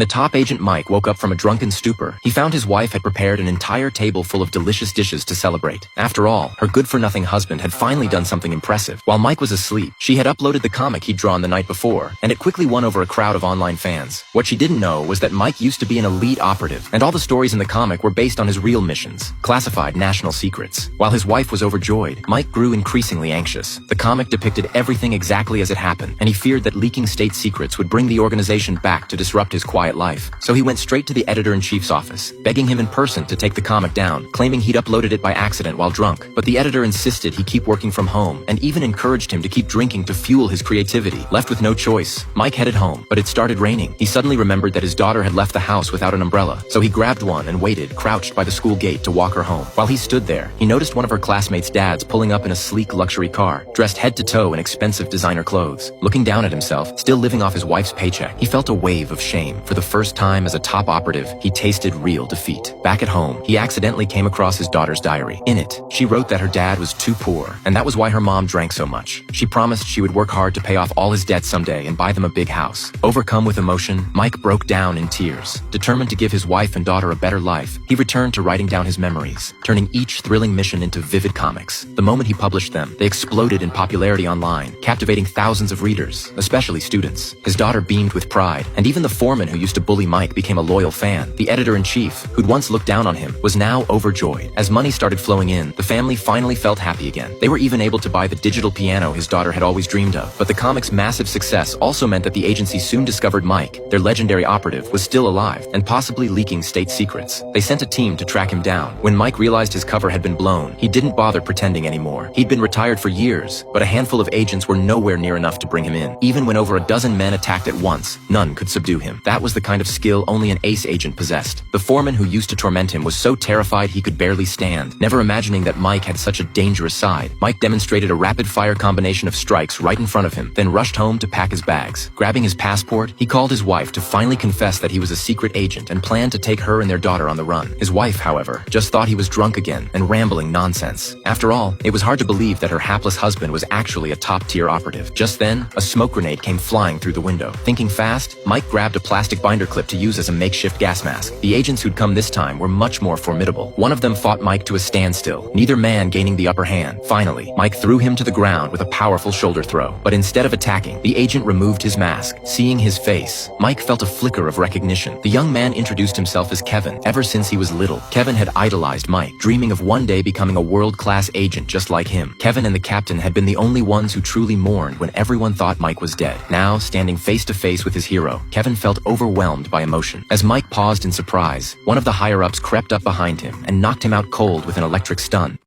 The top agent Mike woke up from a drunken stupor. He found his wife had prepared an entire table full of delicious dishes to celebrate. After all, her good-for-nothing husband had finally done something impressive. While Mike was asleep, she had uploaded the comic he'd drawn the night before, and it quickly won over a crowd of online fans. What she didn't know was that Mike used to be an elite operative, and all the stories in the comic were based on his real missions, classified national secrets. While his wife was overjoyed, Mike grew increasingly anxious. The comic depicted everything exactly as it happened, and he feared that leaking state secrets would bring the organization back to disrupt his quiet life. So he went straight to the editor-in-chief's office, begging him in person to take the comic down, claiming he'd uploaded it by accident while drunk. But the editor insisted he keep working from home, and even encouraged him to keep drinking to fuel his creativity. Left with no choice, Mike headed home, but it started raining. He suddenly remembered that his daughter had left the house without an umbrella, so he grabbed one and waited, crouched by the school gate to walk her home. While he stood there, he noticed one of her classmates' dads pulling up in a sleek luxury car, dressed head to toe in expensive designer clothes. Looking down at himself, still living off his wife's paycheck, he felt a wave of shame. For the first time as a top operative, he tasted real defeat. Back at home, he accidentally came across his daughter's diary. In it, she wrote that her dad was too poor, and that was why her mom drank so much. She promised she would work hard to pay off all his debts someday and buy them a big house. Overcome with emotion, Mike broke down in tears. Determined to give his wife and daughter a better life, he returned to writing down his memories, turning each thrilling mission into vivid comics. The moment he published them, they exploded in popularity online, captivating thousands of readers, especially students. His daughter beamed with pride, and even the foreman who used to bully Mike became a loyal fan. The editor-in-chief, who'd once looked down on him, was now overjoyed. As money started flowing in, the family finally felt happy again. They were even able to buy the digital piano his daughter had always dreamed of. But the comic's massive success also meant that the agency soon discovered Mike, their legendary operative, was still alive and possibly leaking state secrets. They sent a team to track him down. When Mike realized his cover had been blown, he didn't bother pretending anymore. He'd been retired for years, but a handful of agents were nowhere near enough to bring him in. Even when over a dozen men attacked at once, none could subdue him. That was the kind of skill only an ace agent possessed. The foreman who used to torment him was so terrified he could barely stand. Never imagining that Mike had such a dangerous side, Mike demonstrated a rapid-fire combination of strikes right in front of him, then rushed home to pack his bags. Grabbing his passport, he called his wife to finally confess that he was a secret agent and planned to take her and their daughter on the run. His wife, however, just thought he was drunk again and rambling nonsense. After all, it was hard to believe that her hapless husband was actually a top-tier operative. Just then, a smoke grenade came flying through the window. Thinking fast, Mike grabbed a plastic binder clip to use as a makeshift gas mask. The agents who'd come this time were much more formidable. One of them fought Mike to a standstill, neither man gaining the upper hand. Finally, Mike threw him to the ground with a powerful shoulder throw. But instead of attacking, the agent removed his mask. Seeing his face, Mike felt a flicker of recognition. The young man introduced himself as Kevin. Ever since he was little, Kevin had idolized Mike, dreaming of one day becoming a world-class agent just like him. Kevin and the captain had been the only ones who truly mourned when everyone thought Mike was dead. Now, standing face to face with his hero, Kevin felt overwhelmed by emotion. As Mike paused in surprise, one of the higher-ups crept up behind him and knocked him out cold with an electric stun.